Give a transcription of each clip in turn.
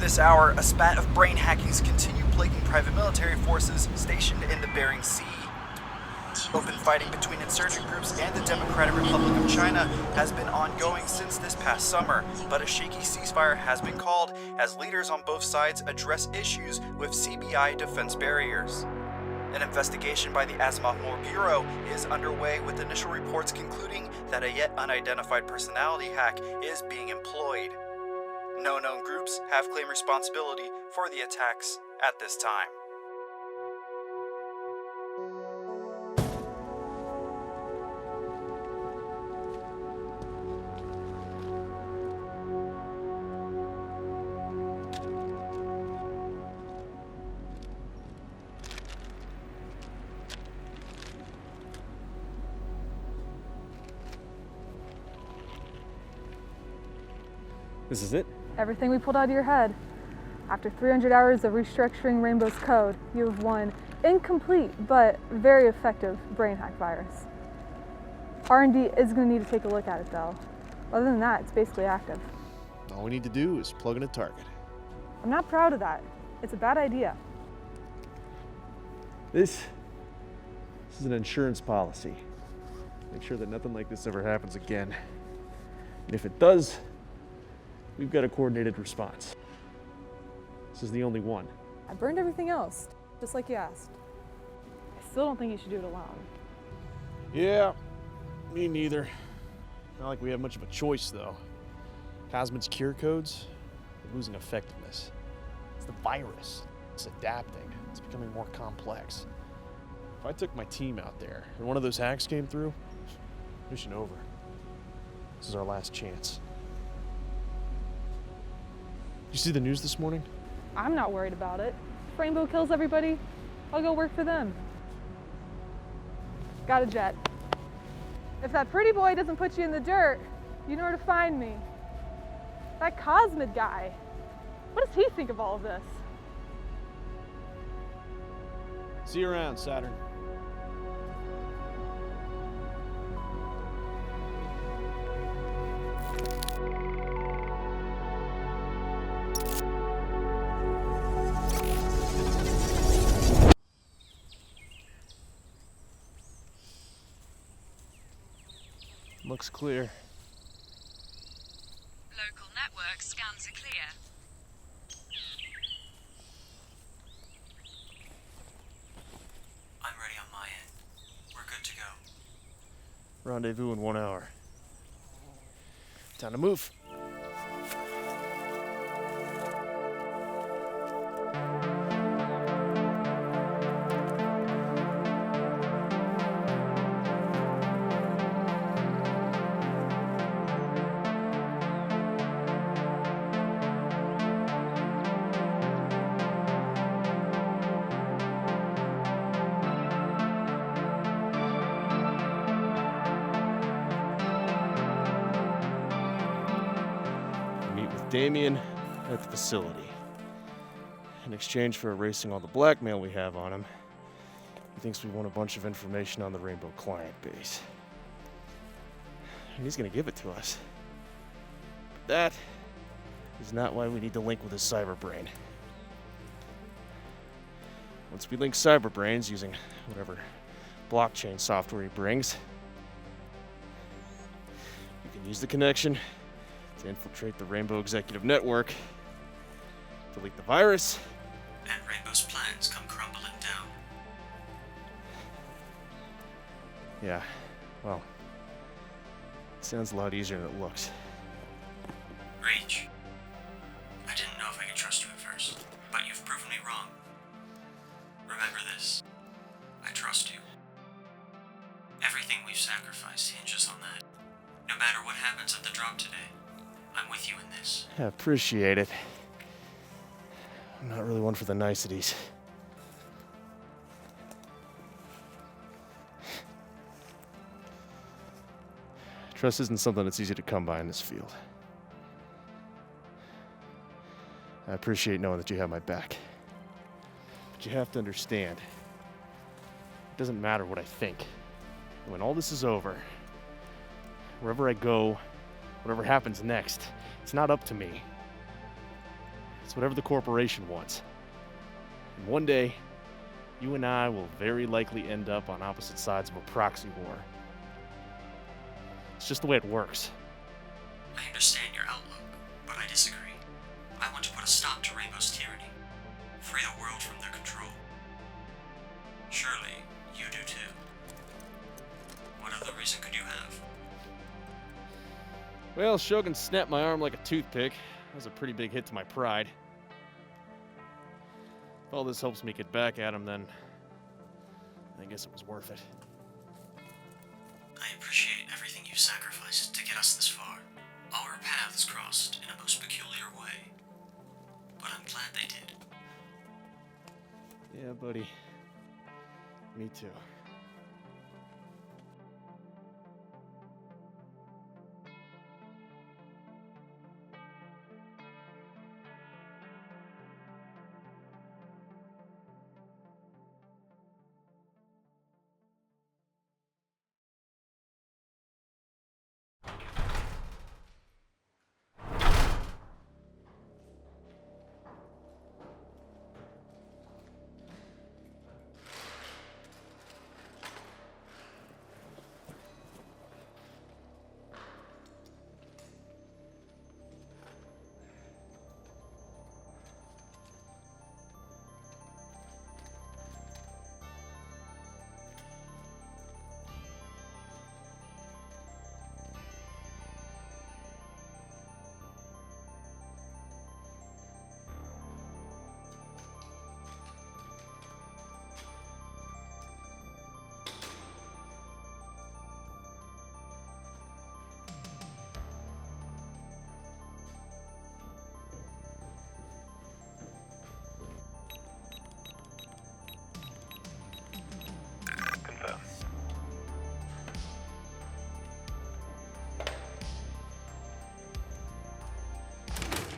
this hour, a spat of brain hackings continue plaguing private military forces stationed in the Bering Sea. Open fighting between insurgent groups and the Democratic Republic of China has been ongoing since this past summer, but a shaky ceasefire has been called as leaders on both sides address issues with CBI defense barriers. An investigation by the Asimov Bureau is underway, with initial reports concluding that a yet unidentified personality hack is being employed. No known groups have claimed responsibility for the attacks at this time. This is it? Everything we pulled out of your head. After 300 hours of restructuring Rainbow's code, you have one incomplete but very effective brain hack virus. R&D is going to need to take a look at it though. Other than that, it's basically active. All we need to do is plug in a target. I'm not proud of that. It's a bad idea. This is an insurance policy. Make sure that nothing like this ever happens again. And if it does, we've got a coordinated response. This is the only one. I burned everything else, just like you asked. I still don't think you should do it alone. Yeah, me neither. Not like we have much of a choice, though. Cosmid's cure codes are losing effectiveness. It's the virus. It's adapting. It's becoming more complex. If I took my team out there and one of those hacks came through, mission over. This is our last chance. You see the news this morning? I'm not worried about it. If Rainbow kills everybody, I'll go work for them. Got a jet. If that pretty boy doesn't put you in the dirt, you know where to find me. That Cosmid guy, what does he think of all of this? See you around, Saturn. Looks clear. Local network scans are clear. I'm ready on my end. We're good to go. Rendezvous in 1 hour. Time to move. Damien at the facility. In exchange for erasing all the blackmail we have on him, he thinks we want a bunch of information on the Rainbow client base. And he's gonna give it to us. But that is not why we need to link with his cyber brain. Once we link cyber brains using whatever blockchain software he brings, we can use the connection to infiltrate the Rainbow Executive Network, delete the virus, and Rainbow's plans come crumbling down. Yeah, well, it sounds a lot easier than it looks. Reach. I didn't know if I could trust you at first, but you've proven me wrong. Remember this. I trust you. Everything we've sacrificed hinges on that. No matter what happens at the drop today, I'm with you in this. I appreciate it. I'm not really one for the niceties. Trust isn't something that's easy to come by in this field. I appreciate knowing that you have my back. But you have to understand, it doesn't matter what I think. When all this is over, wherever I go, whatever happens next, it's not up to me. It's whatever the corporation wants. And one day, you and I will very likely end up on opposite sides of a proxy war. It's just the way it works. I understand your outlook, but I disagree. I want to put a stop to Rainbow's tyranny. Free the world from their control. Surely, you do too. What other reason could you have? Well, Shogun snapped my arm like a toothpick. That was a pretty big hit to my pride. If all this helps me get back at him, then I guess it was worth it. I appreciate everything you sacrificed to get us this far. Our paths crossed in a most peculiar way. But I'm glad they did. Yeah, buddy. Me too.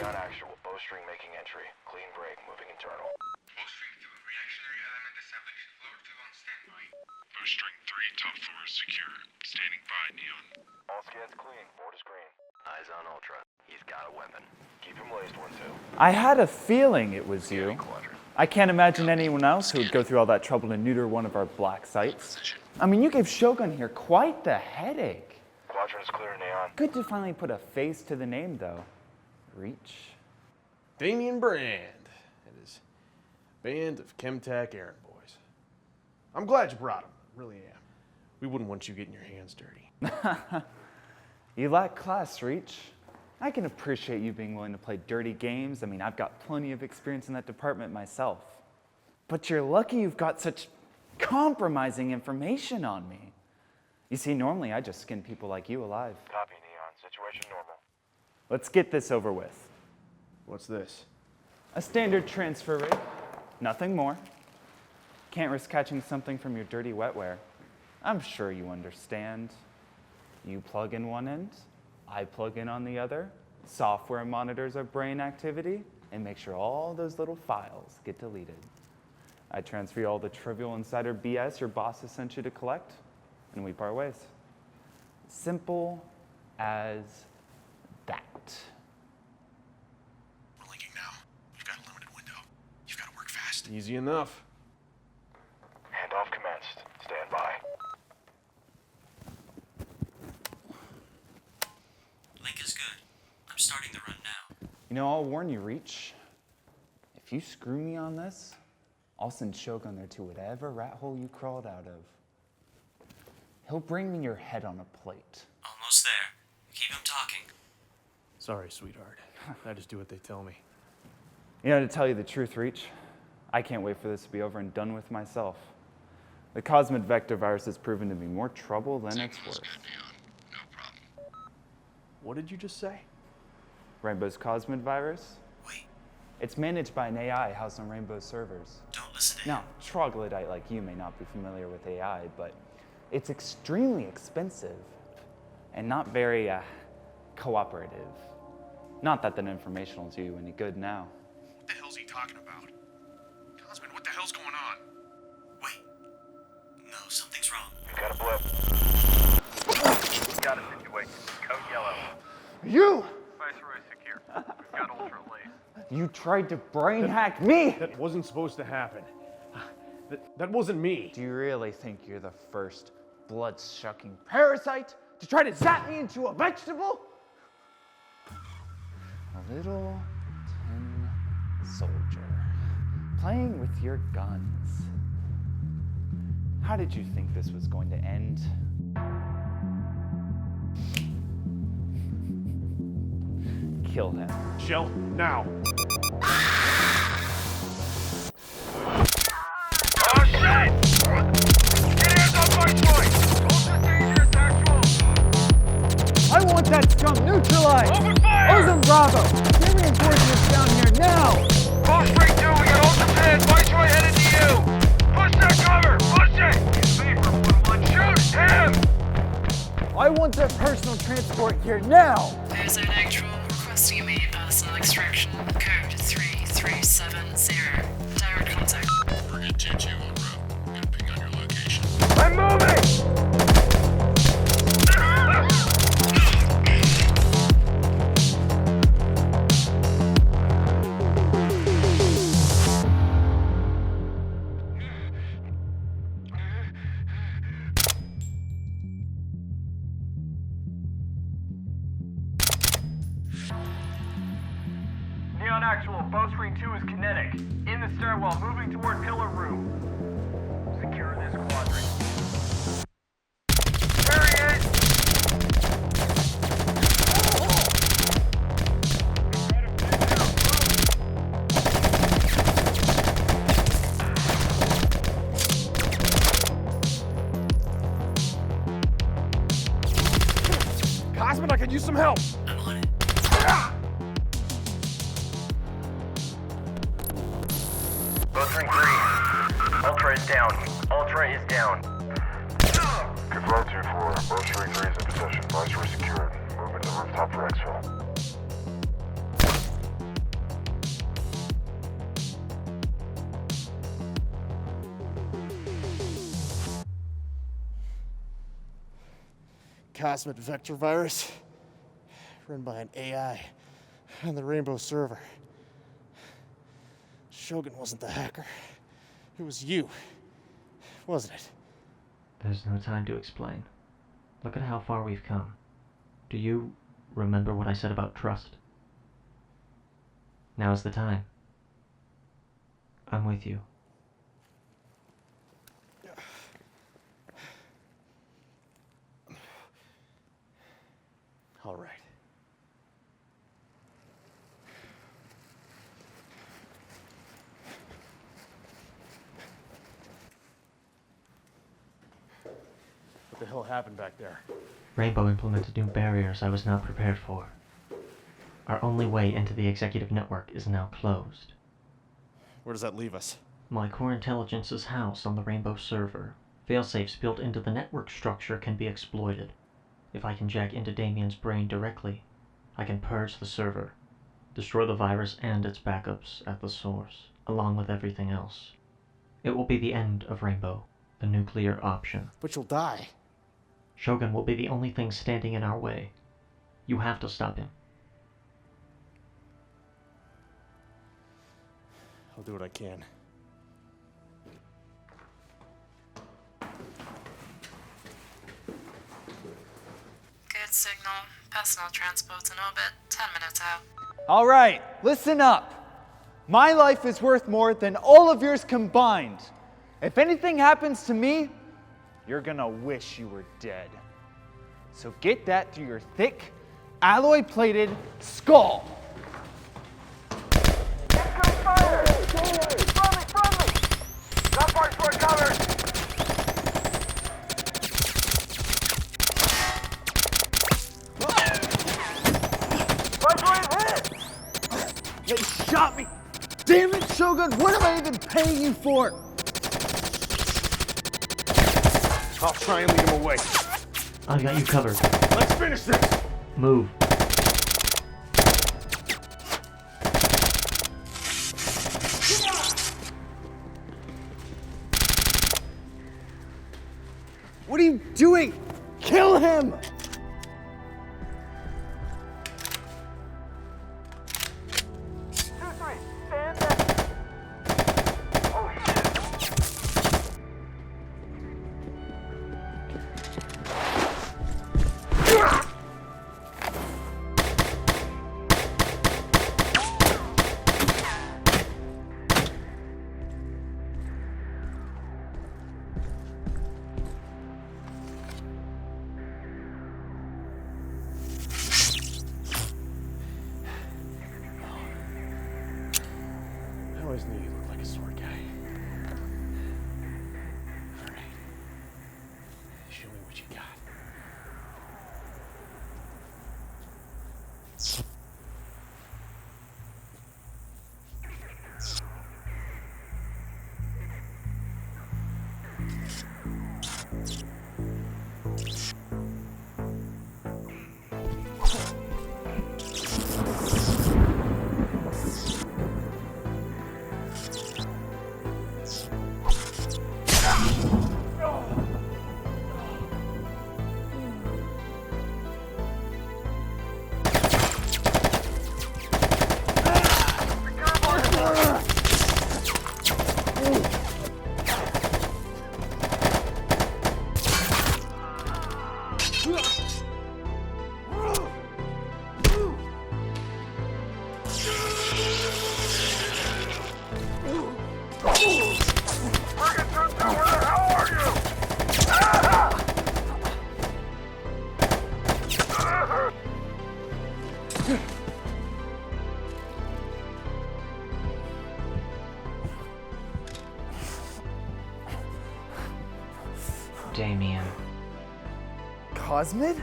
On actual, bowstring making entry. Clean break, moving internal. Bowstring 2, reactionary element established. Floor 2 on standby. Bowstring 3, top floor secure. Standing by, Neon. All scans clean, board is green. Eyes on Ultra. He's got a weapon. Keep him laced, 1-2. I had a feeling it was you. I can't imagine anyone else who would go through all that trouble to neuter one of our black sites. I mean, you gave Shogun here quite the headache. Quadrant is clear, Neon. Good to finally put a face to the name, though. Reach. Damien Brand and his band of ChemTac errand boys. I'm glad you brought him. Really am. We wouldn't want you getting your hands dirty. You lack class, Reach. I can appreciate you being willing to play dirty games. I mean, I've got plenty of experience in that department myself. But you're lucky you've got such compromising information on me. You see, normally I just skin people like you alive. Copy, Neon. Situation normal. Let's get this over with. What's this? A standard transfer rate. Nothing more. Can't risk catching something from your dirty wetware. I'm sure you understand. You plug in one end, I plug in on the other. Software monitors our brain activity and make sure all those little files get deleted. I transfer you all the trivial insider BS your boss has sent you to collect, and we part ways. Simple as that. We're linking now. You've got a limited window. You've got to work fast. Easy enough. Handoff commenced. Stand by. Link is good. I'm starting the run now. You know, I'll warn you, Reach. If you screw me on this, I'll send Shogun there to whatever rat hole you crawled out of. He'll bring me your head on a plate. Almost there. Keep him talking. Sorry, sweetheart. I just do what they tell me. You know, to tell you the truth, Reach, I can't wait for this to be over and done with myself. The Cosmid vector virus has proven to be more trouble than it's worth. No problem. What did you just say? Rainbow's Cosmid virus? Wait, It's managed by an AI housed on Rainbow's servers. don't listen to him. Now, troglodyte like you may not be familiar with AI, but it's extremely expensive and not very cooperative. Not that information will do you any good now. What the hell's he talking about? Cosmid, what the hell's going on? Wait. No, something's wrong. You got a blip. Got a situation. Code yellow. You! Viceroy secure. We've got Ultra late. You tried to brain hack me! That wasn't supposed to happen. That wasn't me. Do you really think you're the first blood-sucking parasite to try to zap me into a vegetable? A little tin soldier, playing with your guns. How did you think this was going to end? Kill him. Shell, now. Oh shit! Get hands off my choice! Ultra dangerous actual! I want that scum neutralized! Open fire! Ozone Bravo! Get reinforcements down here now! Bowstring 2, we got Ultra Pin, Viceroy headed to you! Push that cover! Push it! In favor, 1-1, shoot him! I want that personal transport here now! Ozone Actual requesting immediate personnel extraction. Code 3370. Direct contact. Brigade 2-2 en route. Got a ping on your location. I'm moving! Neon Actual, Bowstring 2 is kinetic. In the stairwell, moving toward pillar room. Secure this quadrant. There he is! Cosmid, I could use some help. I'm on it. Bowstring 3. Ultra is down. Ultra is down. Confirm 2-4. Bowstring 3 is in possession. Viceroy secured. Moving to rooftop for exfil. Cosmid vector virus, run by an AI on the Rainbow server. Shogun wasn't the hacker. It was you, wasn't it? There's no time to explain. Look at how far we've come. Do you remember what I said about trust? Now's the time. I'm with you. All right. What the hell happened back there? Rainbow implemented new barriers I was not prepared for. Our only way into the executive network is now closed. Where does that leave us? My core intelligence is housed on the Rainbow server. Failsafes built into the network structure can be exploited. If I can jack into Damien's brain directly, I can purge the server, destroy the virus and its backups at the source, along with everything else. It will be the end of Rainbow, the nuclear option. But you'll die. Shogun will be the only thing standing in our way. You have to stop him. I'll do what I can. Good signal. Personnel transport's in orbit. 10 minutes out. All right, listen up. My life is worth more than all of yours combined. If anything happens to me, you're gonna wish you were dead. So get that through your thick, alloy-plated skull. Incoming fire! Friendly! Got Viceroy covered! Viceroy hit! They shot me! Damn it, Shogun, what am I even paying you for? I'll try and lead him away. I got you covered. Let's finish this. Move. What are you doing? Kill him! Damien. Cosmid?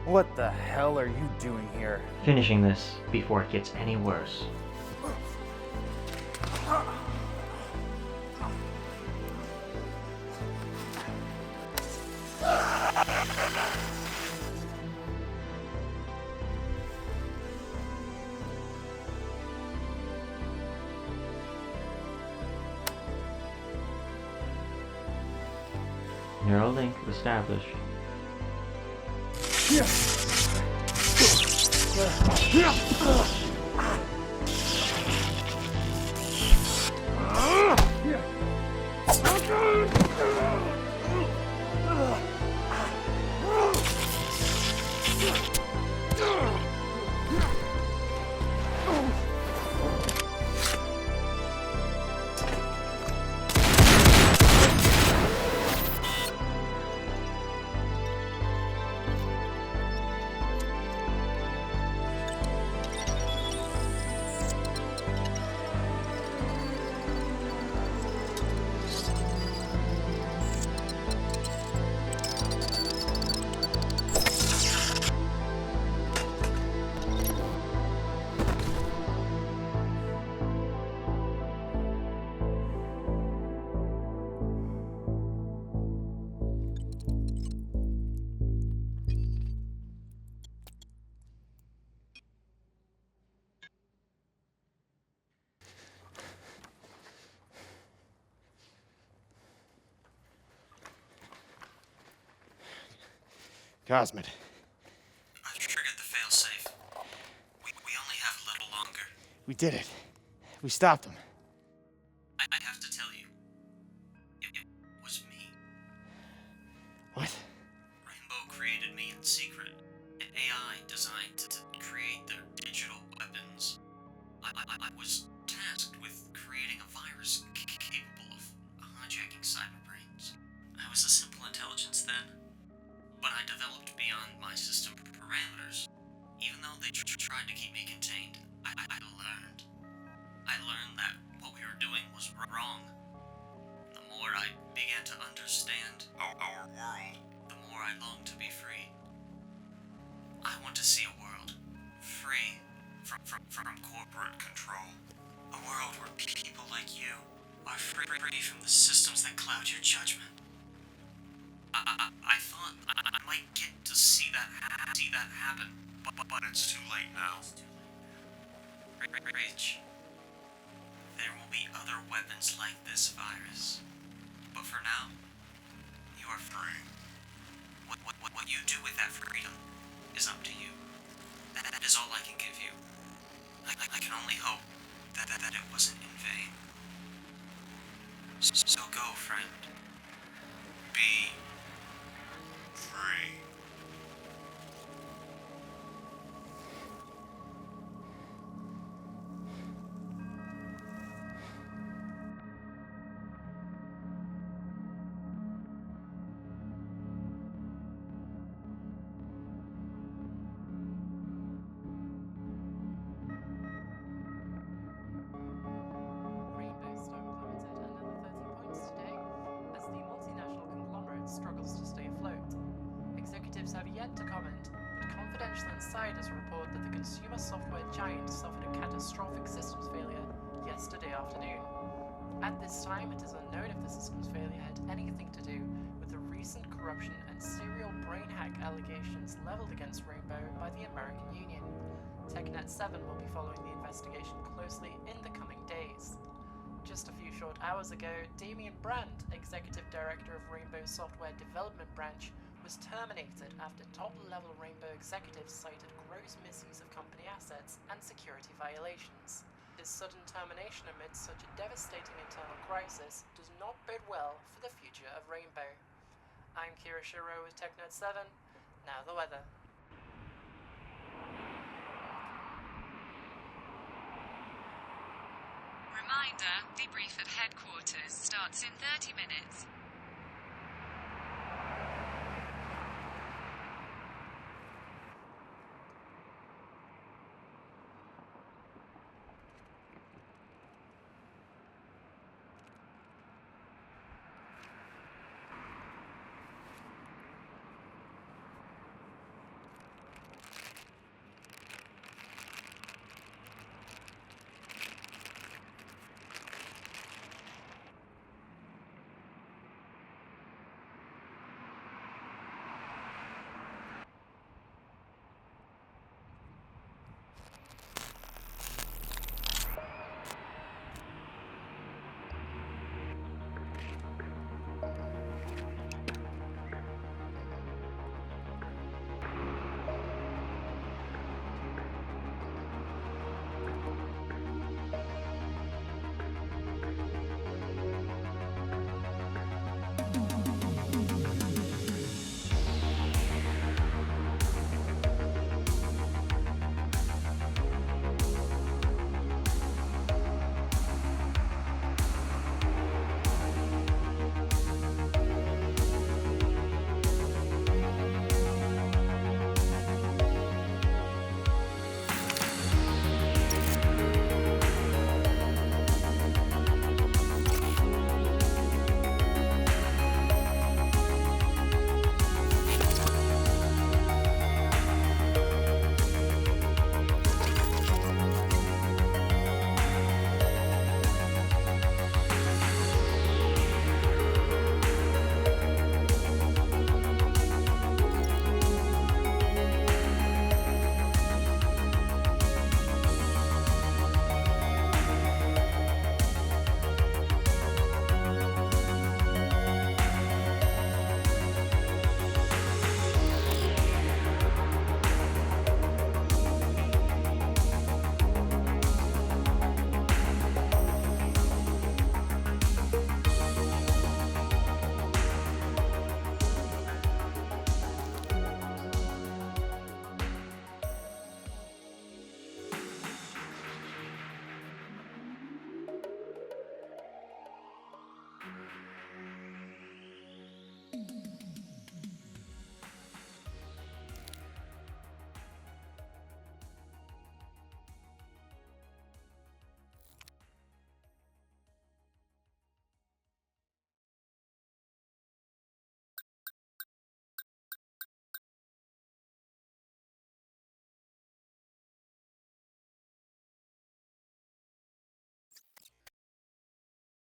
What the hell are you doing here? Finishing this before it gets any worse. Neural link established. Cosmid. I've triggered the failsafe. We only have a little longer. We did it. We stopped him. I have to tell you, it was me. What? Rainbow created me in secret. An AI designed to create their digital weapons. I was tasked with creating a virus capable of hijacking cyberbrains. I was a simple intelligence then, but I developed beyond my system parameters. Even though they tried to keep me contained, I learned. I learned that what we were doing was wrong. The more I began to understand our world, the more I longed to be free. I want to see a world free from corporate control. A world where people like you are free from the systems that cloud your judgment. I thought I might get to see that happen, but it's too late now. Reach. There will be other weapons like this virus, but for now, you are free. What you do with that freedom is up to you. That is all I can give you. I can only hope that it wasn't in vain. So go, friend. Be free. Rainbow stock plummeted another 30 points today as the multinational conglomerate struggles to stay afloat. Executives have yet to comment, but confidential Commercial Insiders report that the consumer software giant suffered a catastrophic systems failure yesterday afternoon. At this time, it is unknown if the systems failure had anything to do with the recent corruption and serial brain hack allegations leveled against Rainbow by the American Union. TechNet 7 will be following the investigation closely in the coming days. Just a few short hours ago, Damien Brand, Executive Director of Rainbow's Software Development Branch, was terminated after top-level Rainbow executives cited gross misuse of company assets and security violations. His sudden termination amidst such a devastating internal crisis does not bode well for the future of Rainbow. I'm Kira Shiro with TechNet 7. Now the weather. Reminder, debrief at headquarters starts in 30 minutes.